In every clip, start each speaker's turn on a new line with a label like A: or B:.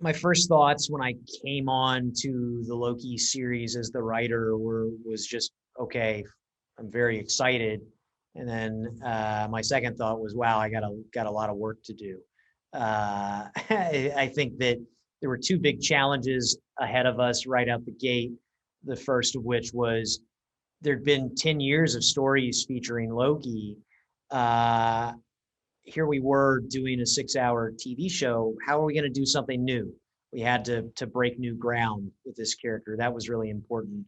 A: my first thoughts when I came on to the Loki series as the writer was just okay. I'm very excited, and then my second thought was, wow, I got a lot of work to do. I think that there were two big challenges ahead of us right out the gate. The first of which was there'd been 10 years of stories featuring Loki. Uh, Here we were doing a 6-hour TV show. How are we going to do something new? We had to break new ground with this character. That was really important.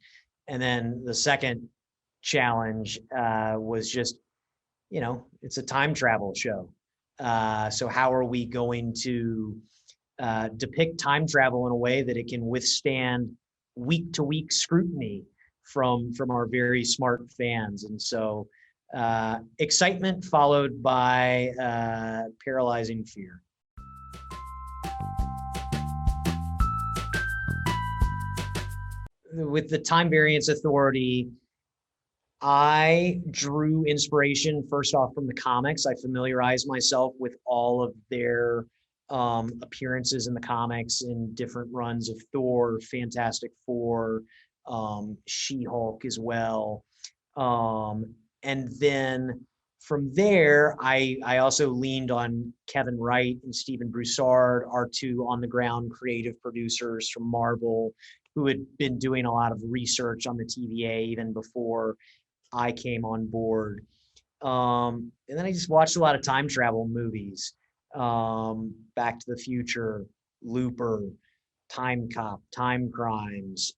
A: And then the second challenge was just, it's a time travel show. So how are we going to depict time travel in a way that it can withstand week to week scrutiny from our very smart fans? And so excitement followed by paralyzing fear. With the Time Variance Authority, I drew inspiration first off from the comics. I familiarized myself with all of their appearances in the comics in different runs of Thor, Fantastic Four, She-Hulk as well. And then from there, I also leaned on Kevin Wright and Stephen Broussard, our two on the ground creative producers from Marvel, who had been doing a lot of research on the TVA even before I came on board. And then I just watched a lot of time travel movies. Back to the Future, Looper, Time Cop, Time Crimes,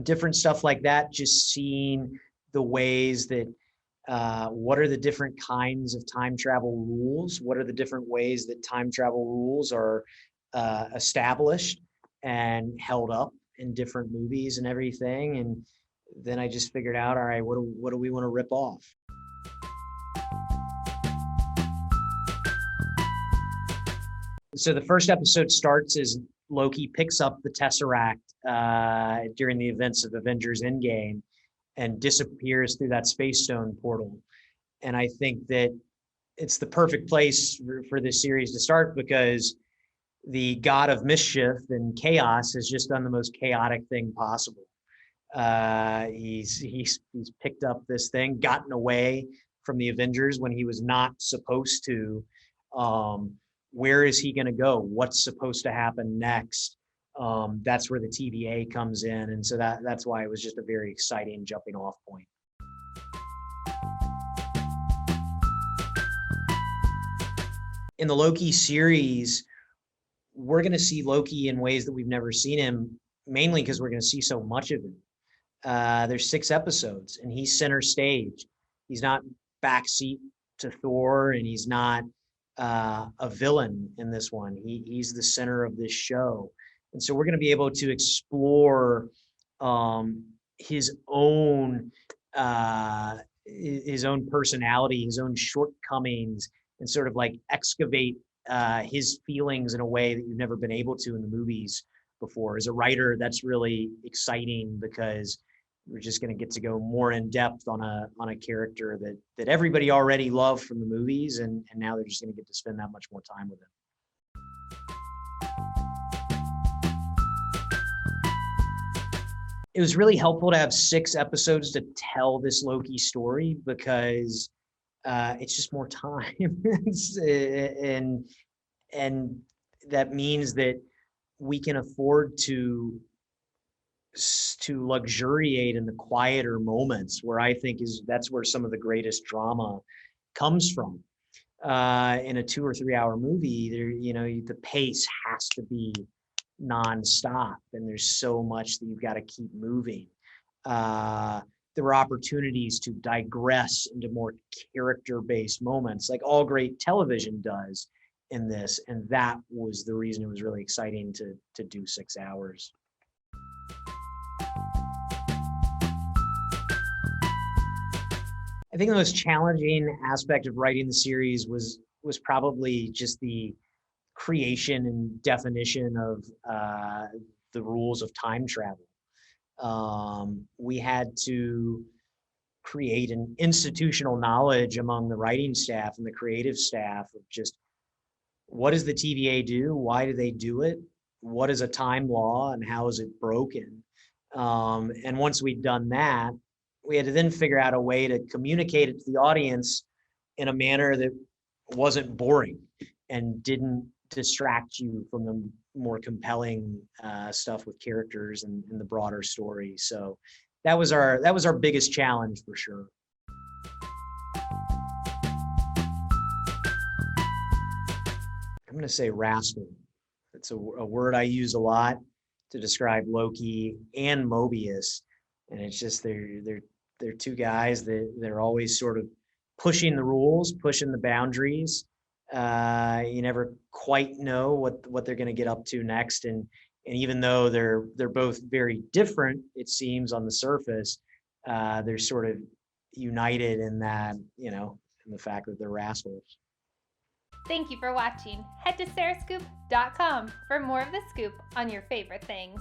A: different stuff like that, just seeing the ways that what are the different kinds of time travel rules? What are the different ways that time travel rules are established and held up in different movies and everything? And then I just figured out, all right, what do we want to rip off? So the first episode starts as Loki picks up the Tesseract during the events of Avengers Endgame and disappears through that Space Stone portal. And I think that it's the perfect place for this series to start because the god of mischief and chaos has just done the most chaotic thing possible. He's picked up this thing, gotten away from the Avengers when he was not supposed to. Where is he going to go? What's supposed to happen next? That's where the TVA comes in, and so that's why it was just a very exciting jumping off point. In the Loki series, we're going to see Loki in ways that we've never seen him, mainly because we're going to see so much of him. There's 6 episodes, and he's center stage. He's not backseat to Thor, and he's not a villain in this one. He's the center of this show. And so we're going to be able to explore his own personality, his own shortcomings, and sort of like excavate his feelings in a way that you've never been able to in the movies before. As a writer, that's really exciting because we're just going to get to go more in depth on a character that everybody already loved from the movies, and now they're just going to get to spend that much more time with him. It was really helpful to have 6 episodes to tell this Loki story because it's just more time. and that means that we can afford to luxuriate in the quieter moments where I think that's where some of the greatest drama comes from. In a 2 or 3 hour movie, the pace has to be nonstop, and there's so much that you've got to keep moving. There were opportunities to digress into more character-based moments, like all great television does in this, and that was the reason it was really exciting to do 6 hours. I think the most challenging aspect of writing the series was probably just the creation and definition of the rules of time travel. We had to create an institutional knowledge among the writing staff and the creative staff of just what does the TVA do? Why do they do it? What is a time law and how is it broken? And once we'd done that, we had to then figure out a way to communicate it to the audience in a manner that wasn't boring and didn't distract you from the more compelling stuff with characters and the broader story. So that was our biggest challenge for sure. I'm going to say rascal. It's a word I use a lot to describe Loki and Mobius, and it's just they're two guys that they're always sort of pushing the rules, pushing the boundaries. You never quite know what they're going to get up to next, and even though they're both very different, it seems on the surface, they're sort of united in that in the fact that they're rascals.
B: Thank you for watching. Head to sarahscoop.com for more of the scoop on your favorite things.